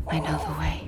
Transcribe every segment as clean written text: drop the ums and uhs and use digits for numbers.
I know the way.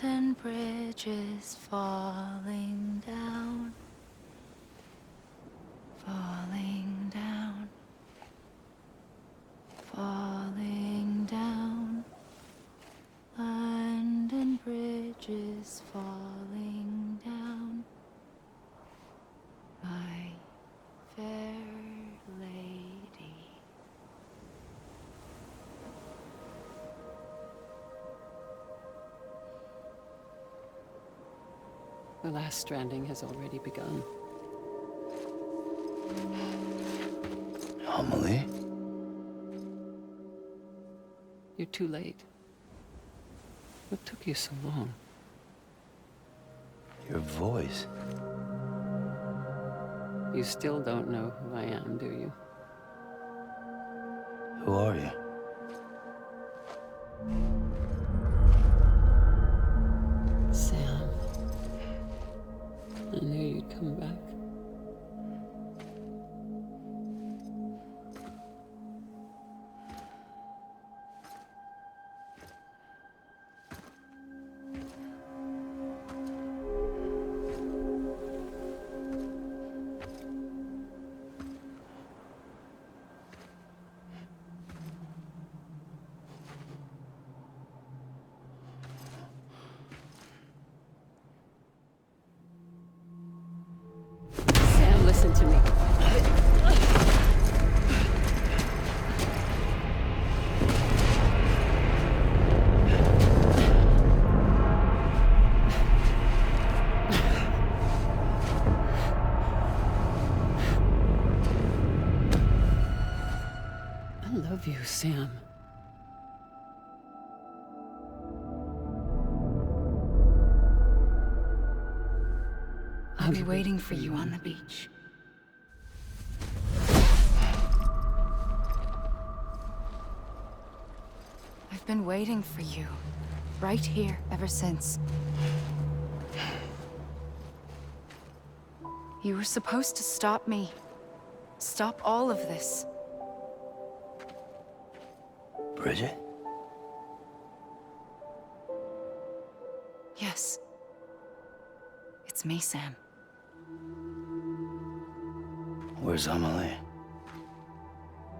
And bridges falling down, falling down, falling down. London bridges falling down, my fair lady. The last stranding has already begun. Amelie? You're too late. What took you so long? Your voice. You still don't know who I am, do you? Who are you? Sam. I knew you'd come back. Listen to me. I love you, Sam. I'll be waiting for you on the beach. I've been waiting for you, right here, ever since. You were supposed to stop me. Stop all of this. Bridget? Yes. It's me, Sam. Where's Amelie?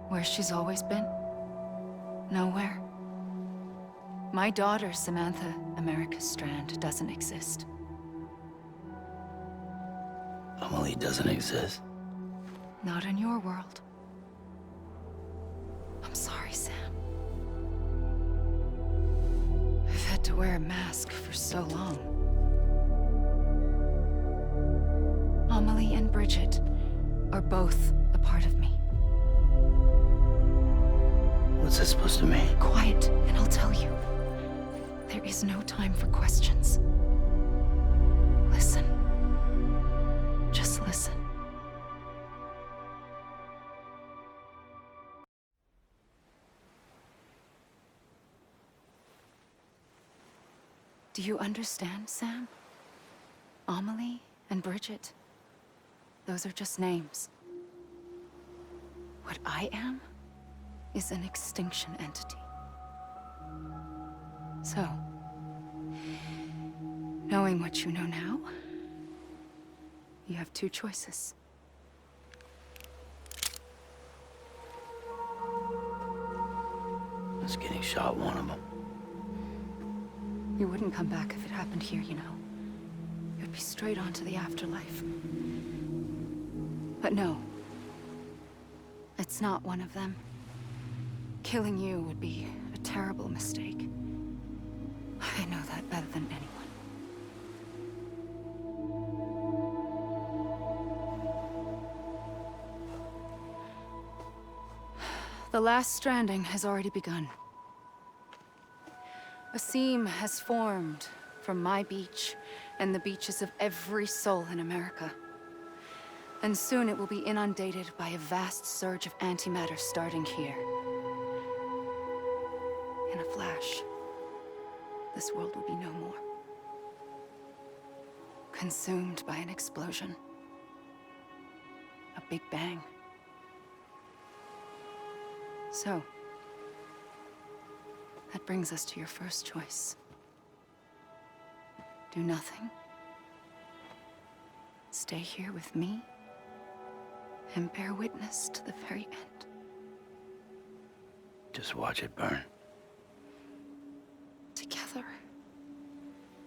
Where she's always been. Nowhere. My daughter, Samantha America Strand, doesn't exist. Amelie doesn't exist. Not in your world. I'm sorry, Sam. I've had to wear a mask for so long. Amelie and Bridget are both a part of me. What's that supposed to mean? Quiet, and I'll tell you. There is no time for questions. Listen. Just listen. Do you understand, Sam? Amelie and Bridget. Those are just names. What I am is an extinction entity. So, knowing what you know now, you have two choices. Is getting shot one of them? You wouldn't come back if it happened here, you know. You'd be straight on to the afterlife. But no. It's not one of them. Killing you would be a terrible mistake. I know that better than anyone. The last stranding has already begun. A seam has formed from my beach and the beaches of every soul in America. And soon it will be inundated by a vast surge of antimatter starting here. In a flash, this world will be no more. Consumed by an explosion. A big bang. So, that brings us to your first choice. Do nothing. Stay here with me, and bear witness to the very end. Just watch it burn. Together.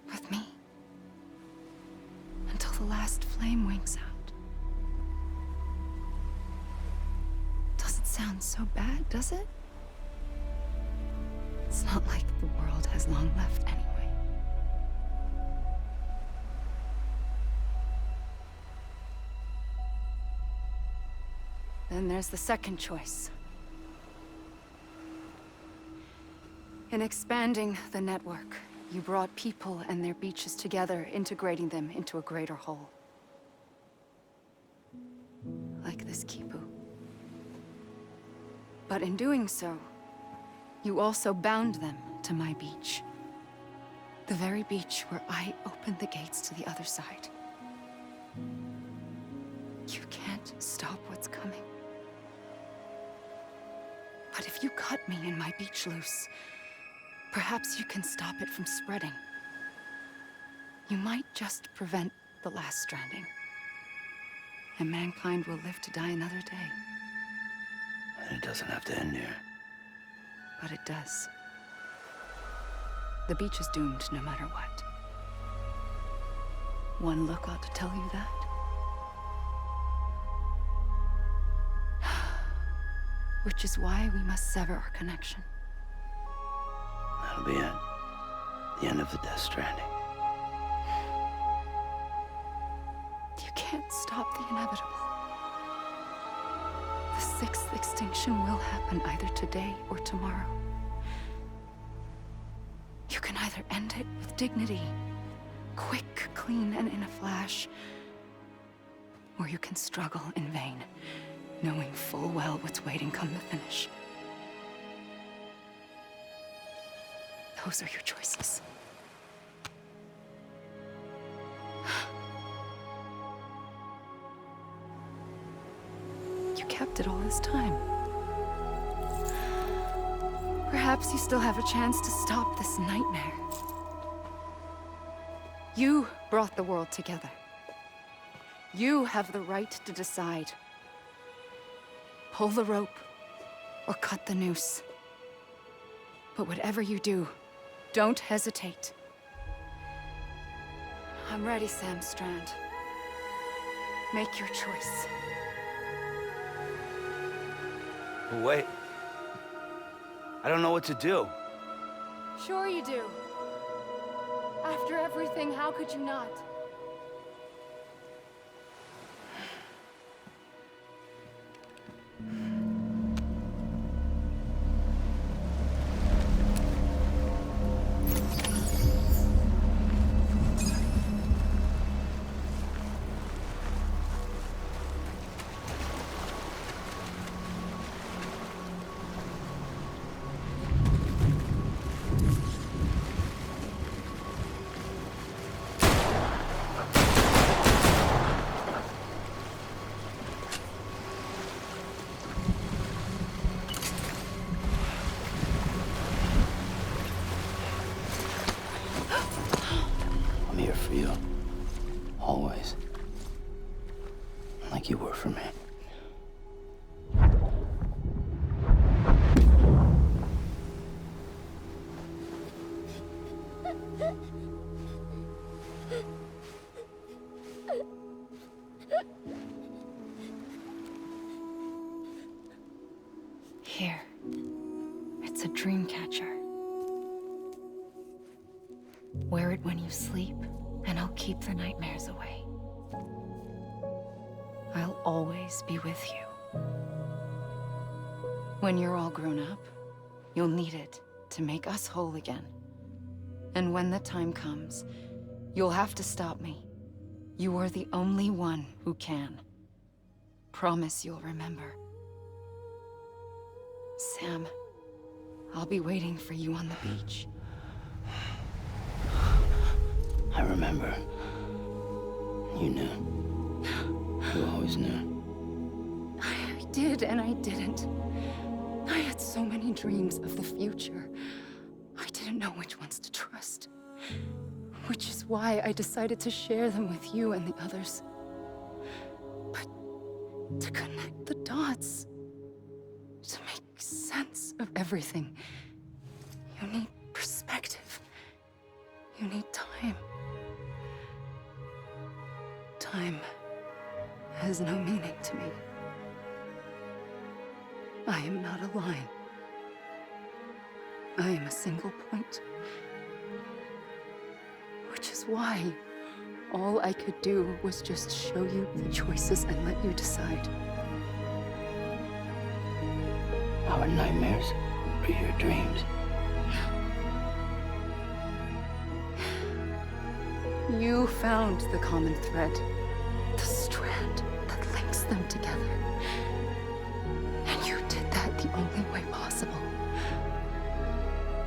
With me. Until the last flame winks out. Doesn't sound so bad, does it? It's not like the world has long left anyway. Then there's the second choice. In expanding the network, you brought people and their beaches together, integrating them into a greater whole. Like this Kipu. But in doing so, you also bound them to my beach. The very beach where I opened the gates to the other side. You can't stop what's coming. But if you cut me and my beach loose, perhaps you can stop it from spreading. You might just prevent the last stranding. And mankind will live to die another day. And it doesn't have to end here. But it does. The beach is doomed no matter what. One look ought to tell you that. Which is why we must sever our connection. That'll be it. The end of the Death Stranding. You can't stop the inevitable. The sixth extinction will happen either today or tomorrow. You can either end it with dignity, quick, clean, and in a flash, or you can struggle in vain, knowing full well what's waiting come the finish. Those are your choices. You kept it all this time. Perhaps you still have a chance to stop this nightmare. You brought the world together. You have the right to decide. Pull the rope or cut the noose. But whatever you do, don't hesitate. I'm ready, Sam Strand. Make your choice. Wait. I don't know what to do. Sure you do. After everything, how could you not? Here. It's a dream catcher. Wear it when you sleep, and I'll keep the nightmares away. I'll always be with you. When you're all grown up, you'll need it to make us whole again. And when the time comes, you'll have to stop me. You are the only one who can. Promise you'll remember. Sam, I'll be waiting for you on the beach. I remember. You knew. You always knew. I did and I didn't. I had so many dreams of the future. I didn't know which ones to trust. Which is why I decided to share them with you and the others. But to connect the dots, to make sense of everything, you need perspective. You need time. Time has no meaning to me. I am not a line. I am a single point. Which is why all I could do was just show you the choices and let you decide. Our nightmares are your dreams. You found the common thread, the strand that links them together. And you did that the only way possible.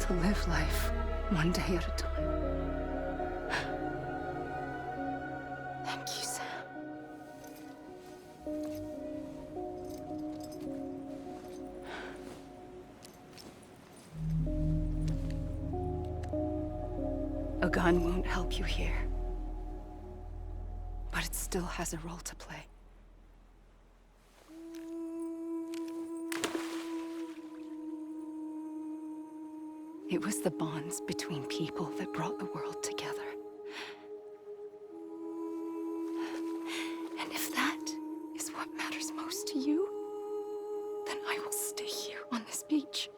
To live life one day at a time. Thank you, Sam. A gun won't help you here. But it still has a role to play. It was the bonds between people that brought the world together. And if that is what matters most to you, then I will stay here on this beach.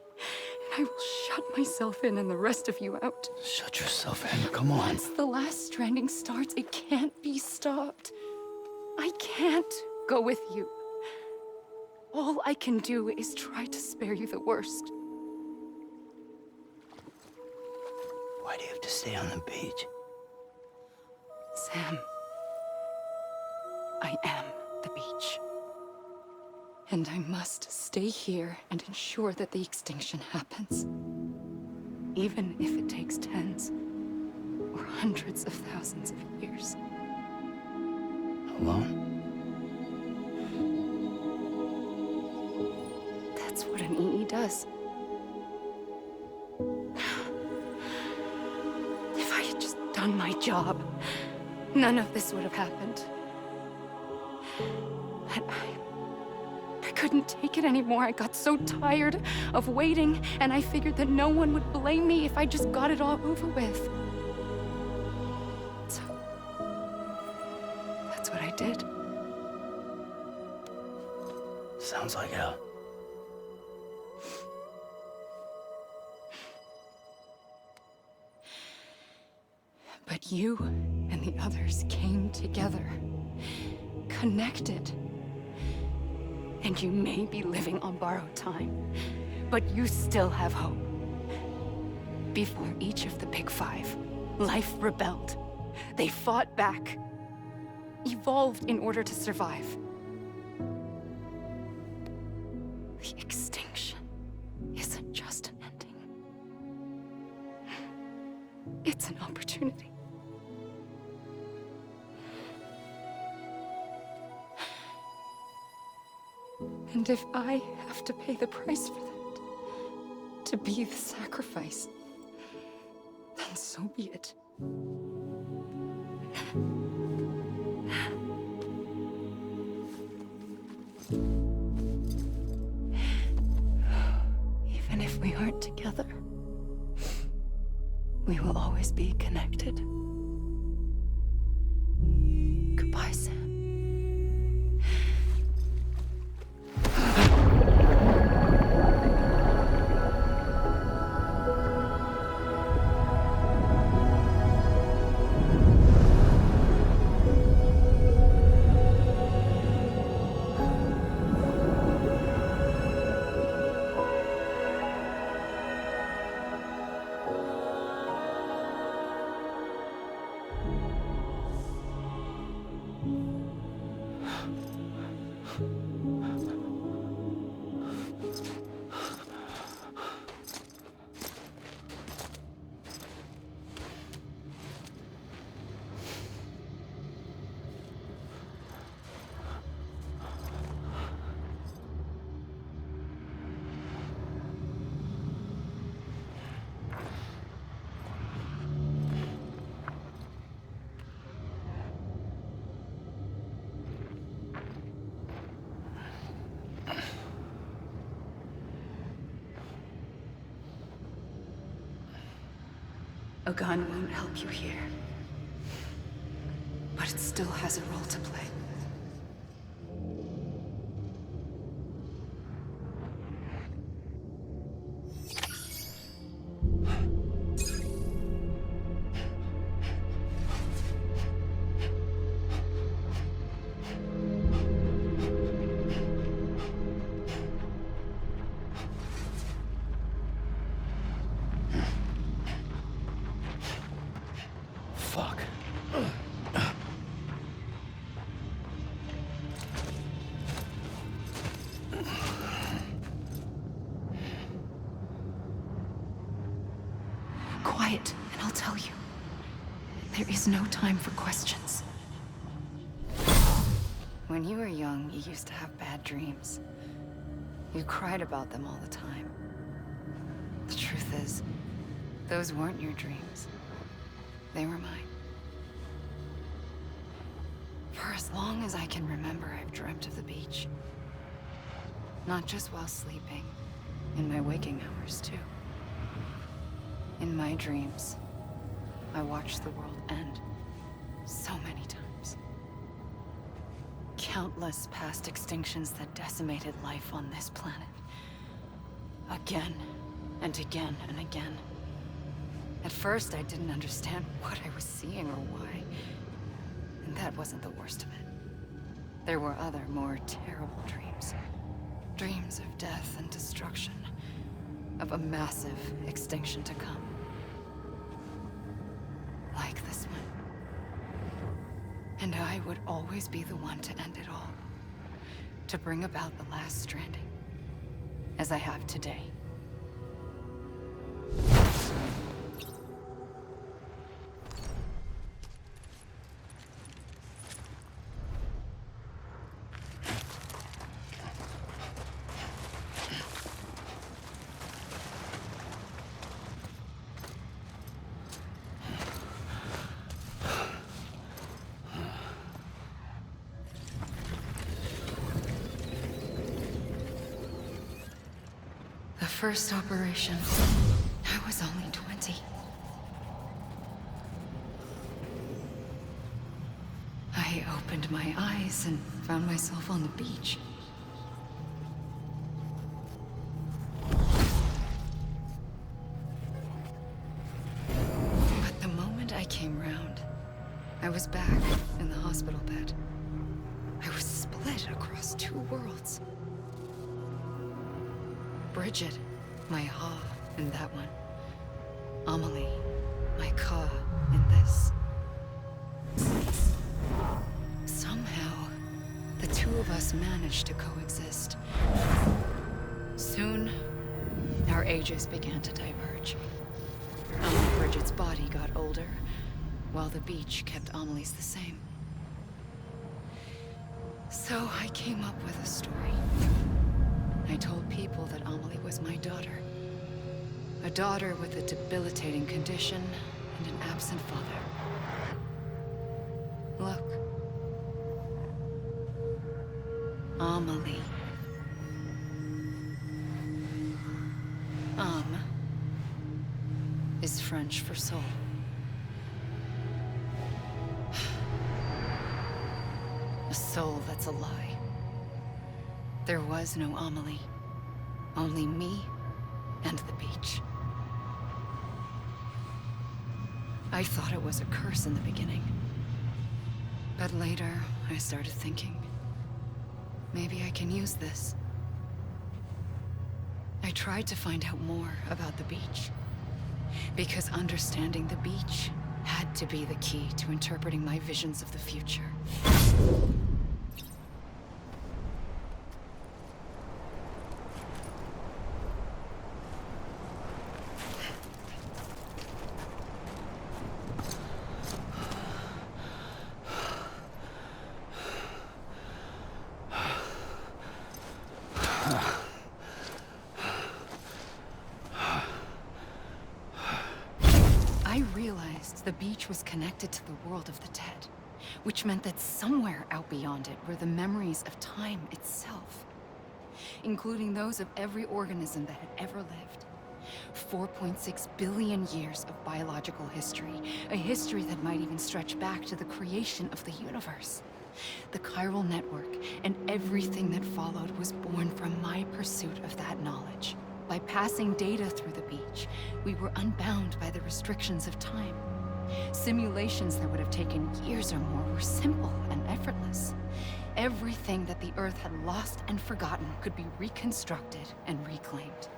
And I will shut myself in and the rest of you out. Shut yourself in, come on. Once the last stranding starts, it can't be stopped. I can't go with you. All I can do is try to spare you the worst. Why do you have to stay on the beach? Sam, I am the beach. And I must stay here and ensure that the extinction happens. Even if it takes tens or hundreds of thousands of years. Alone? That's what an EE does. If I had just done my job, none of this would have happened. But I couldn't take it anymore. I got so tired of waiting, and I figured that no one would blame me if I just got it all over with. So, that's what I did. Sounds like hell. But you and the others came together, connected. And you may be living on borrowed time, but you still have hope. Before each of the Big Five, life rebelled. They fought back, evolved in order to survive. The extinction isn't just an ending. It's an opportunity. And if I have to pay the price for that, to be the sacrifice, then so be it. Even if we aren't together, We will always be connected. Goodbye, Sam. A gun won't help you here. But it still has a role to play. Fuck. Quiet, and I'll tell you. There is no time for questions. When you were young, you used to have bad dreams. You cried about them all the time. The truth is, those weren't your dreams. They were mine. For as long as I can remember, I've dreamt of the beach. Not just while sleeping, in my waking hours too. In my dreams, I watched the world end so many times. Countless past extinctions that decimated life on this planet. Again, and again, and again. At first, I didn't understand what I was seeing or why. And that wasn't the worst of it. There were other, more terrible dreams. Dreams of death and destruction. Of a massive extinction to come. Like this one. And I would always be the one to end it all. To bring about the last stranding. As I have today. The first operation, I was only 20. I opened my eyes and found myself on the beach. But the moment I came round, I was back in the hospital bed. I was split across two worlds. Bridget, my Ha in that one. Amelie, my Ka in this. Somehow, the two of us managed to coexist. Soon, our ages began to diverge. Bridget's body got older, while the beach kept Amelie's the same. So I came up with a story. I told people that Amelie was my daughter. A daughter with a debilitating condition and an absent father. Look. Amelie. Is French for soul. A soul that's a lie. There was no Amelie. Only me and the beach. I thought it was a curse in the beginning. But later, I started thinking, maybe I can use this. I tried to find out more about the beach. Because understanding the beach had to be the key to interpreting my visions of the future. I realized the beach was connected to the world of the dead, which meant that somewhere out beyond it were the memories of time itself, including those of every organism that had ever lived. 4.6 billion years of biological history, a history that might even stretch back to the creation of the universe. The chiral network and everything that followed was born from my pursuit of that knowledge. By passing data through the beach, we were unbound by the restrictions of time. Simulations that would have taken years or more were simple and effortless. Everything that the Earth had lost and forgotten could be reconstructed and reclaimed.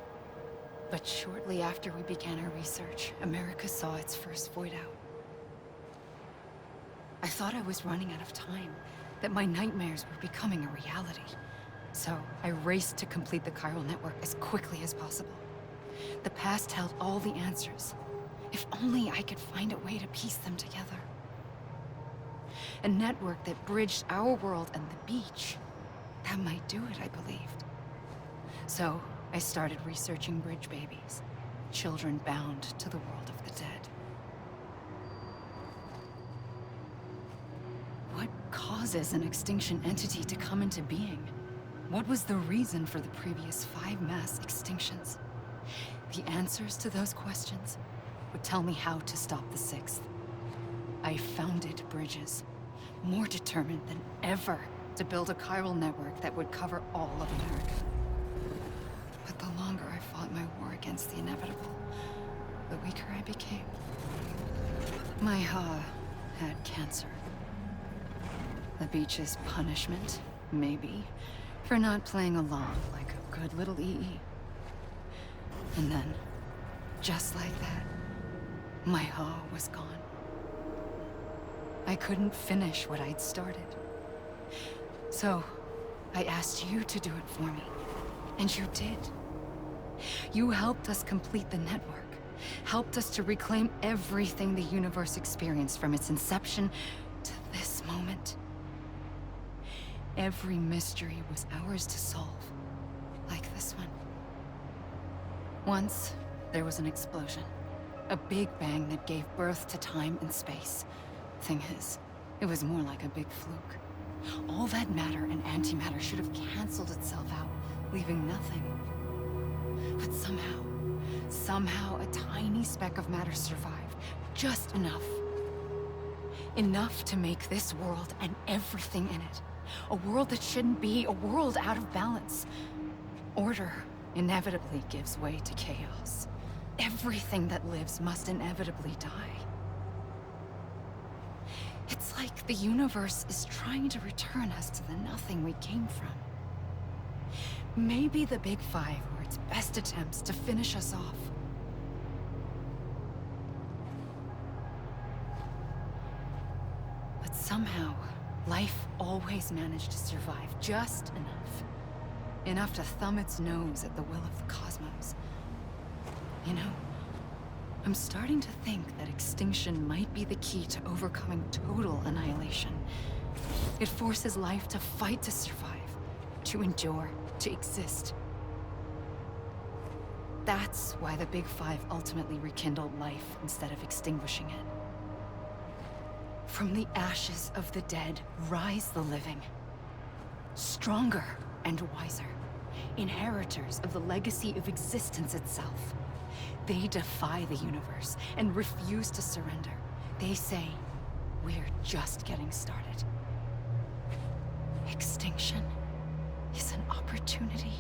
But shortly after we began our research, America saw its first void out. I thought I was running out of time, that my nightmares were becoming a reality. So I raced to complete the chiral network as quickly as possible. The past held all the answers. If only I could find a way to piece them together. A network that bridged our world and the beach. That might do it, I believed. So I started researching bridge babies, children bound to the world of the dead. What causes an extinction entity to come into being? What was the reason for the previous 5 mass extinctions? The answers to those questions would tell me how to stop the 6th. I founded bridges, more determined than ever to build a chiral network that would cover all of America. But the longer I fought my war against the inevitable, the weaker I became. My Ha had cancer. The beach's punishment, maybe, for not playing along like a good little EE. And then, just like that, my Ha was gone. I couldn't finish what I'd started. So, I asked you to do it for me, and you did. You helped us complete the network, helped us to reclaim everything the universe experienced from its inception to this moment. Every mystery was ours to solve, like this one. Once, there was an explosion. A big bang that gave birth to time and space. Thing is, it was more like a big fluke. All that matter and antimatter should have canceled itself out, leaving nothing. But somehow a tiny speck of matter survived. Just enough. Enough to make this world and everything in it. A world that shouldn't be, a world out of balance. Order inevitably gives way to chaos. Everything that lives must inevitably die. It's like the universe is trying to return us to the nothing we came from. Maybe the Big Five were its best attempts to finish us off. But somehow, life always managed to survive just enough. Enough to thumb its nose at the will of the cosmos. You know, I'm starting to think that extinction might be the key to overcoming total annihilation. It forces life to fight to survive, to endure, to exist. That's why the Big Five ultimately rekindled life instead of extinguishing it. From the ashes of the dead, rise the living. Stronger and wiser. Inheritors of the legacy of existence itself. They defy the universe and refuse to surrender. They say, we're just getting started. Extinction is an opportunity.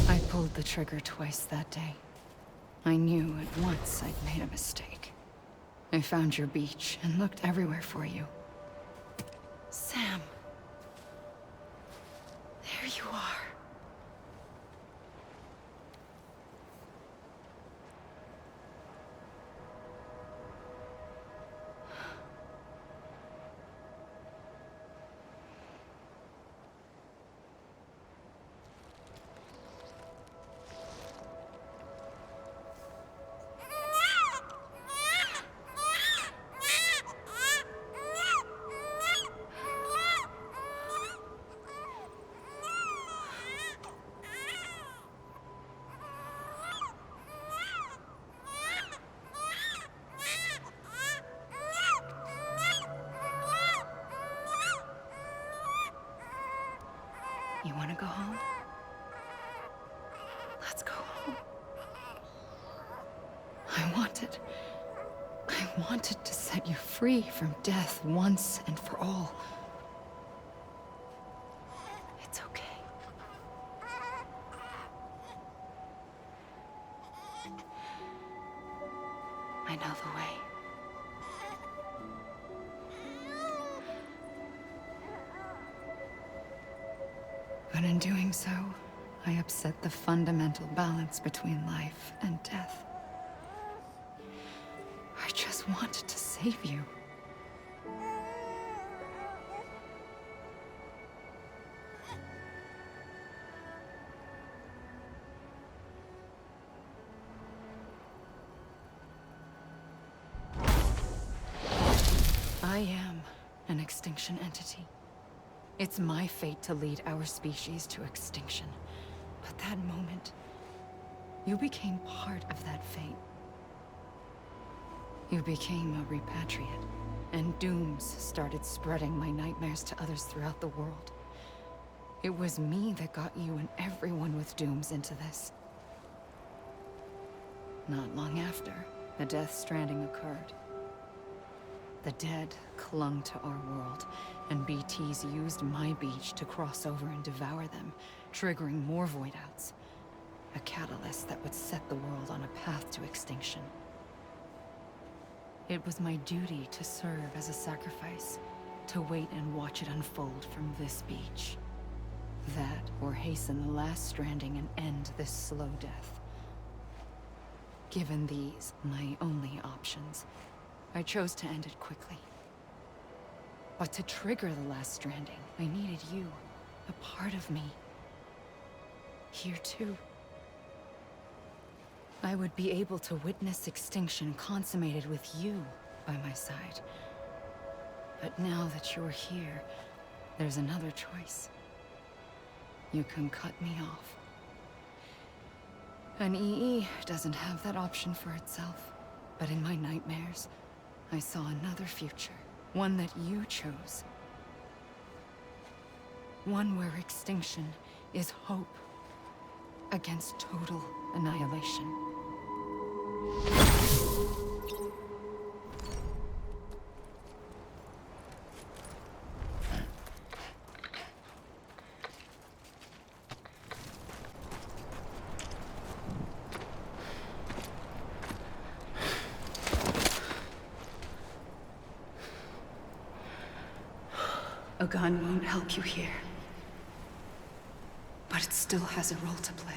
I pulled the trigger twice that day. I knew at once I'd made a mistake. I found your beach and looked everywhere for you. Sam. There you are. You want to go home? Let's go home. I wanted to set you free from death once and for all. It's okay. I know the way. But in doing so, I upset the fundamental balance between life and death. I just wanted to save you. I am an extinction entity. It's my fate to lead our species to extinction. But that moment, you became part of that fate. You became a repatriate, and dooms started spreading my nightmares to others throughout the world. It was me that got you and everyone with dooms into this. Not long after, the Death Stranding occurred. The dead clung to our world, and BTs used my beach to cross over and devour them, triggering more void outs. A catalyst that would set the world on a path to extinction. It was my duty to serve as a sacrifice, to wait and watch it unfold from this beach. That, or hasten the last stranding and end this slow death. Given these, my only options, I chose to end it quickly. But to trigger the last stranding, I needed you, a part of me. Here too. I would be able to witness extinction consummated with you by my side. But now that you're here, there's another choice. You can cut me off. An EE doesn't have that option for itself. But in my nightmares, I saw another future. One that you chose. One where extinction is hope against total annihilation. A gun won't help you here. But it still has a role to play.